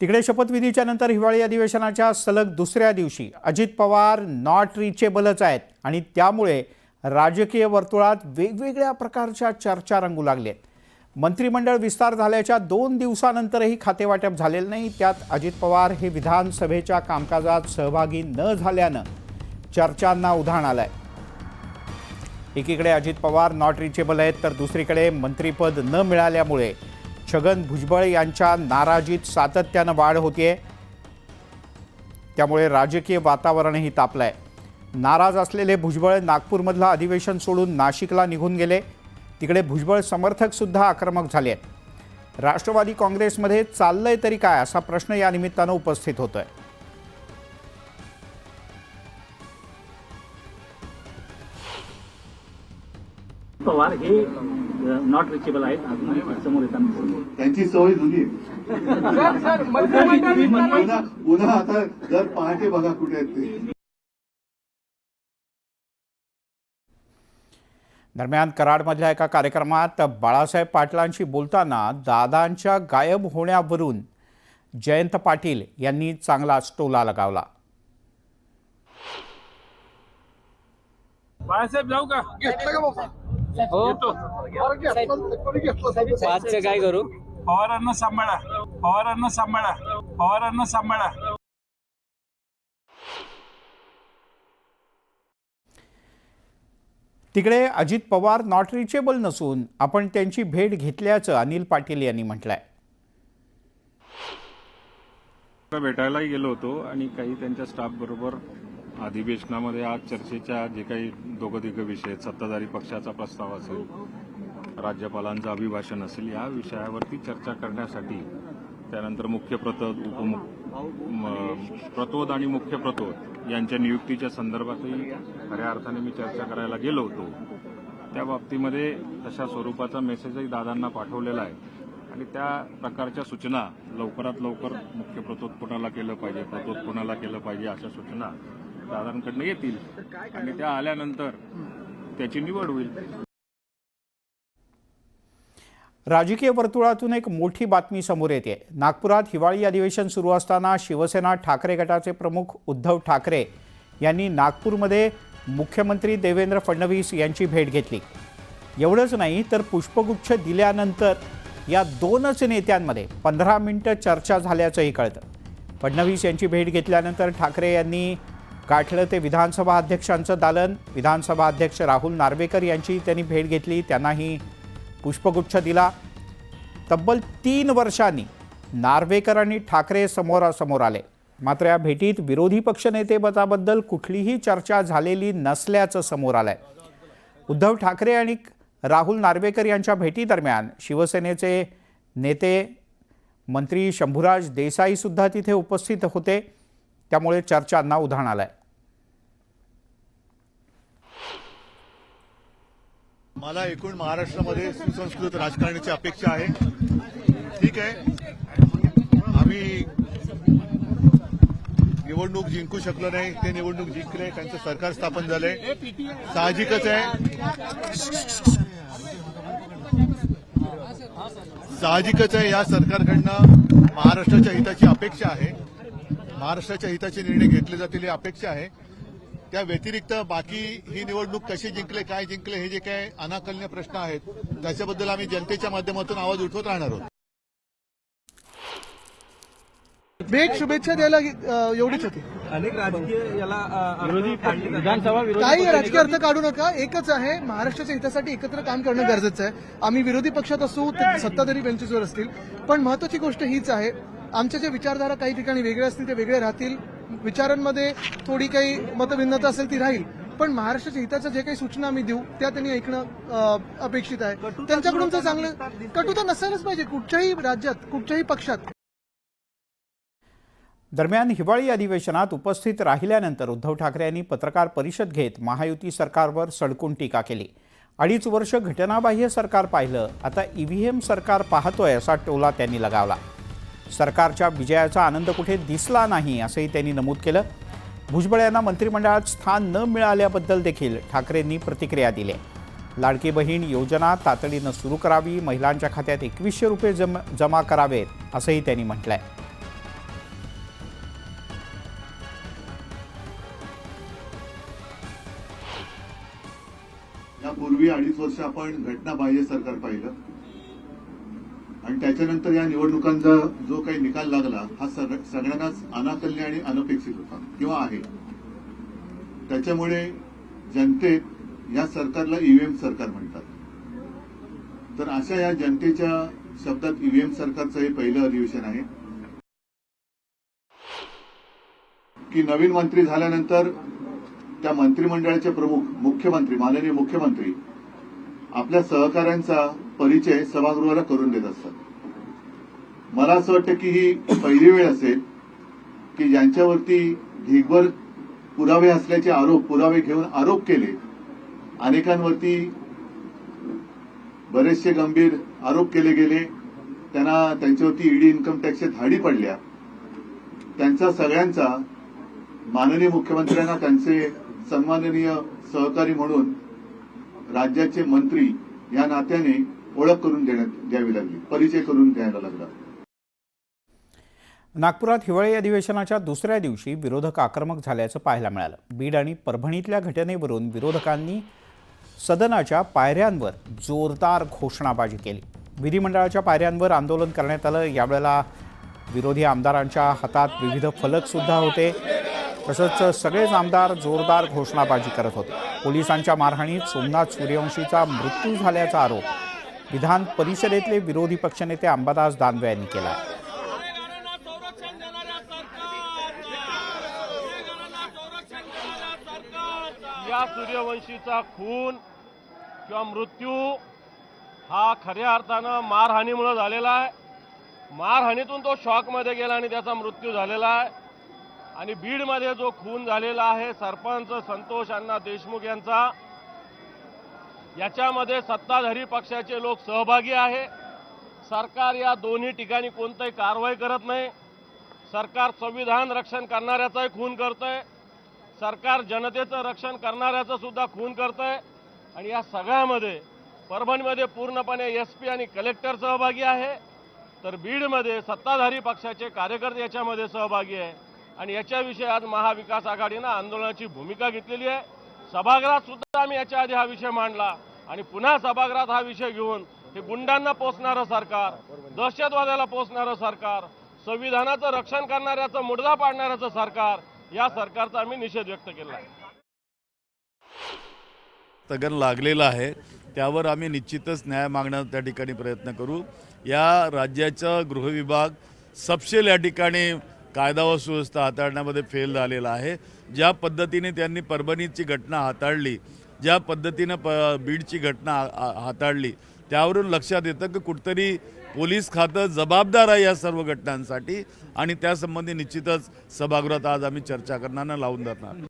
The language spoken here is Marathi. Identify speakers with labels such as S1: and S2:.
S1: तिकडे शपथविधीच्या नंतर हिवाळी अधिवेशनाच्या सलग दुसऱ्या दिवशी अजित पवार नॉट रिचेबलच आहेत आणि त्यामुळे राजकीय वर्तुळात वेगवेगळ्या प्रकारच्या चर्चा रंगू लागल्या आहेत। मंत्रिमंडळ विस्तार झाल्याच्या 2 दिवसानंतरही खातेवाटप झालेलं नाही। त्यात अजित पवार हे विधानसभेच्या कामकाजात सहभागी न झाल्यानं चर्चांना उधाण आलंय। एकीकडे अजित पवार नॉट रिचेबल आहेत तर दुसरीकडे मंत्रिपद न मिळाल्यामुळे छगन भुजबळ यांच्या नाराजीत सातत्यानं वाढ होतीये। त्यामुळे राजकीय वातावरणही तापलंय। नाराज असलेले भुजबळ नागपूरमधलं अधिवेशन सोडून नाशिकला निघून गेले। तिकडे भुजबळ समर्थक सुद्धा आक्रमक झाले आहेत। राष्ट्रवादी काँग्रेसमध्ये चाललंय तरी काय असा प्रश्न या निमित्तानं उपस्थित होतोय।
S2: पवार हे नॉट रिचेबल आहेत समोर येताना
S3: त्यांची सवय जुनी पुन्हा आता जर पहाटे बघा कुठे आहेत ते।
S1: दरम्यान कराडमधल्या एका कार्यक्रमात बाळासाहेब पाटलांशी बोलताना दादांच्या गायब होण्यावरून जयंत पाटील यांनी चांगलाच टोला लगावला।
S4: बाळासाहेब जाऊ का?
S5: हो पाचचं काय करू?
S4: पवारांना सांभाळा, पवारांना सांभाळा, पवारांना सांभाळा।
S1: तिकडे अजित पवार नॉट रिचेबल नसून आपण त्यांची भेट घेतल्याचं अनिल पाटील यांनी म्हटलंय।
S6: भेटायलाही गेलो होतो आणि काही त्यांच्या स्टाफ बरोबर अधिवेशनामध्ये आज चर्चेच्या जे काही दोघं तिघं विषय सत्ताधारी पक्षाचा प्रस्ताव असेल, राज्यपालांचं अभिभाषण असेल, या विषयावरती चर्चा करण्यासाठी त्यानंतर मुख्य प्रतोद प्रतोद आणि मुख्य प्रतोद यांच्या नियुक्तीच्या संदर्भातही खऱ्या अर्थाने मी चर्चा करायला गेलो होतो। त्या बाबतीमध्ये तशा स्वरूपाचा मेसेजही दादांना पाठवलेला आहे आणि त्या प्रकारच्या सूचना लवकरात लवकर मुख्य प्रतोद कोणाला केलं पाहिजे, प्रतोद कोणाला केलं पाहिजे अशा सूचना दादांकडनं येतील आणि त्या आल्यानंतर त्याची निवड होईल।
S1: राजकीय वर्तुळातून एक मोठी बातमी समोर येते। नागपुरात हिवाळी अधिवेशन सुरू असताना शिवसेना ठाकरे गटाचे प्रमुख उद्धव ठाकरे यांनी नागपूरमध्ये मुख्यमंत्री देवेंद्र फडणवीस यांची भेट घेतली। एवढंच नाही तर पुष्पगुच्छ दिल्यानंतर या दोनच नेत्यांमध्ये 15 मिनिटं चर्चा झाल्याचंही कळतं। फडणवीस यांची भेट घेतल्यानंतर ठाकरे यांनी गाठलं ते विधानसभा अध्यक्षांचं दालन। विधानसभा अध्यक्ष राहुल नार्वेकर यांची त्यांनी भेट घेतली, त्यांनाही पुष्पगुच्छ दिला। तब्बल 3 वर्षांनी नार्वेकर आणि ठाकरे समोरासमोर आले। मात्र या भेटीत विरोधी पक्षनेतेपदाबद्दल कुठलीही चर्चा झालेली नसल्याचं समोर आलंय। उद्धव ठाकरे आणि राहुल नार्वेकर यांच्या भेटीदरम्यान शिवसेनेचे नेते मंत्री शंभूराज देसाई सुद्धा तिथे उपस्थित होते। त्यामुळे चर्चांना उधाण आलंय।
S3: मला एकूण महाराष्ट्रामध्ये सुसंस्कृत राजकारणाची अपेक्षा आहे। ठीक आहे, आम्ही निवडणूक जिंकू शकलो नाही, ते निवडणूक जिंकले, त्यांचं सरकार स्थापन झालंय, साहजिकच आहे। साहजिकच आहे, या सरकारकडनं महाराष्ट्राच्या हिताची अपेक्षा आहे, महाराष्ट्राच्या हिताचे निर्णय घेतले जातील ही अपेक्षा आहे। त्या व्यतिरिक्त बाकी ही निवडणूक कशी जिंकले, काय जिंकले, हे जे काय अनाकलनीय प्रश्न आहेत त्याच्याबद्दल आम्ही जनतेच्या माध्यमातून आवाज उठवत राहणार आहोत।
S7: भेट शुभेच्छा द्यायला एवढीच होती।
S4: अनेक राजकीय याला
S7: विधानसभा काही राजकीय अर्थ काढू नका। एकच आहे, महाराष्ट्राच्या हितासाठी एकत्र काम करणं गरजेचं आहे। आम्ही विरोधी पक्षात असू, सत्ताधारी बेंचेसवर असतील, पण महत्वाची गोष्ट हीच आहे, आमच्या ज्या विचारधारा काही ठिकाणी वेगळ्या असतील ते वेगळे राहतील, विचारांमध्ये थोडी काही मतभिन्नता असेल ती राहील, पण महाराष्ट्राच्या हिताच्या जे काही सूचना आम्ही देऊ त्या त्यांनी ऐकणं अपेक्षित आहे। त्यांच्याकडून चांगलं कटुता नसायलाच पाहिजे कुठच्याही राज्यात, कुठच्याही पक्षात।
S1: दरम्यान हिवाळी अधिवेशनात उपस्थित राहिल्यानंतर उद्धव ठाकरे यांनी पत्रकार परिषद घेत महायुती सरकारवर सडकून टीका केली। 2.5 वर्ष घटनाबाह्य सरकार पाहिलं, आता ईव्हीएम सरकार पाहतोय असा टोला त्यांनी लगावला। सरकारच्या विजयाचा आनंद कुठे दिसला नाही असंही त्यांनी नमूद केलं। भुजबळ यांना मंत्रिमंडळात स्थान न मिळाल्याबद्दल देखील ठाकरेंनी प्रतिक्रिया दिली। लाडकी बहीण योजना तातडीनं सुरू करावी, महिलांच्या खात्यात 2100 रुपये जमा करावेत असंही त्यांनी म्हटलंय।
S3: पूर्वी 2.5 वर्ष आपण घटनाबाह्य सरकार पाहिलं आणि त्याच्यानंतर या निवडणुकांचा जो काही निकाल लागला हा सगळ्यांनाच अनाकलनीय आणि अनपेक्षित होता किंवा आहे. त्याच्यामुळे जनतेत या सरकारला ईव्हीएम सरकार म्हणतात. तर अशा या जनतेच्या शब्दात ईव्हीएम सरकारचं हे पहिलं अधिवेशन आहे की नवीन मंत्री झाल्यानंतर त्या मंत्रिमंडळाचे प्रमुख मुख्यमंत्री माननीय मुख्यमंत्री आपल्या सहकाऱ्यांचा परिचय सभागृहाला करून देत असतात. मला असं वाटतं की ही पहिली वेळ असेल की ज्यांच्यावरती ढीगभर पुरावे असल्याचे पुरावे घेऊन आरोप केले, अनेकांवरती बरेचसे गंभीर आरोप केले गेले, त्यांच्यावरती ईडी इन्कम टॅक्सच्या धाडी पडल्या, त्यांचा सगळ्यांचा माननीय मुख्यमंत्र्यांना त्यांचे सन्माननीय सहकारी म्हणून राज्याचे मंत्री या नात्याने ओळख करून द्यावी लागली, परिचय करून द्यायला लागला.
S1: नागपुरात हिवाळी अधिवेशनाच्या दुसऱ्या दिवशी विरोधक आक्रमक झाल्याचं पाहायला मिळालं. बीड आणि परभणीतल्या घटनेवरून विरोधकांनी सदनाच्या पायऱ्यांवर जोरदार घोषणाबाजी केली. विधिमंडळाच्या पायऱ्यांवर आंदोलन करण्यात आलं. यावेळेला विरोधी आमदारांच्या हातात विविध फलक सुद्धा होते. तसंच सगळेच आमदार जोरदार घोषणाबाजी करत होते. पोलिसांच्या मारहाणीत सोमनाथ सूर्यवंशीचा मृत्यू झाल्याचा आरोप विधान परिषदेतले विरोधी पक्षनेते अंबादास दानवे यांनी केला.
S8: या सूर्यवंशीचा खून किंवा मृत्यू हा खऱ्या अर्थानं मारहाणीमुळे झालेला आहे. मारहाणीतून तो शॉकमध्ये गेला आणि त्याचा मृत्यू झालेला आहे. आणि बीडमध्ये जो खून झालेला आहे सरपंच संतोष अण्णा देशमुख यांचा, याच्यामध्ये सत्ताधारी पक्षाचे लोक सहभागी आहे. सरकार या दोन्ही ठिकाणी कोणतीही कारवाई करत नाही. सरकार संविधान रक्षण करणाऱ्याचाही खून करतंय, सरकार जनतेचं रक्षण करणाऱ्याचं सुद्धा खून करतंय. आणि या सगळ्यामध्ये परभणीमध्ये पूर्णपणे एसपी आणि कलेक्टर सहभागी आहे, तर बीडमध्ये सत्ताधारी पक्षाचे कार्यकर्ते याच्यामध्ये सहभागी आहे. आणि याच्याविषयी आज महाविकास आघाडीनं आंदोलनाची भूमिका घेतलेली आहे. सभागृहात सुद्धा आम्ही याच्या आधी हा विषय मांडला आणि पुन्हा सभागृहात हा विषय घेऊन हे गुंडांना पोसणारं सरकार, दहशतवादाला पोसणारं सरकार, संविधानाचं रक्षण करणाऱ्याचं मुडदा पाडणाऱ्याचं सरकार, या सरकारचा आम्ही निषेध व्यक्त केला आहे.
S9: स्थगन लागलेलं आहे, त्यावर आम्ही निश्चितच न्याय मागण्याचा त्या ठिकाणी प्रयत्न करू. या राज्याचा गृहविभाग सपशेल या ठिकाणी कायदा व सुव्यवस्था हाताळण्यामध्ये फेल झालेला आहे. ज्या पद्धतीने त्यांनी परभणीची घटना हाताळली, ज्या पद्धतीनं बीडची घटना हाताळली, त्यावरून लक्षात येतं की कुठतरी पोलीस खातं जबाबदार आहे या सर्व घटनांसाठी. आणि त्यासंबंधी निश्चितच सभागृहात आज आम्ही चर्चा करणार, लावून धरणार.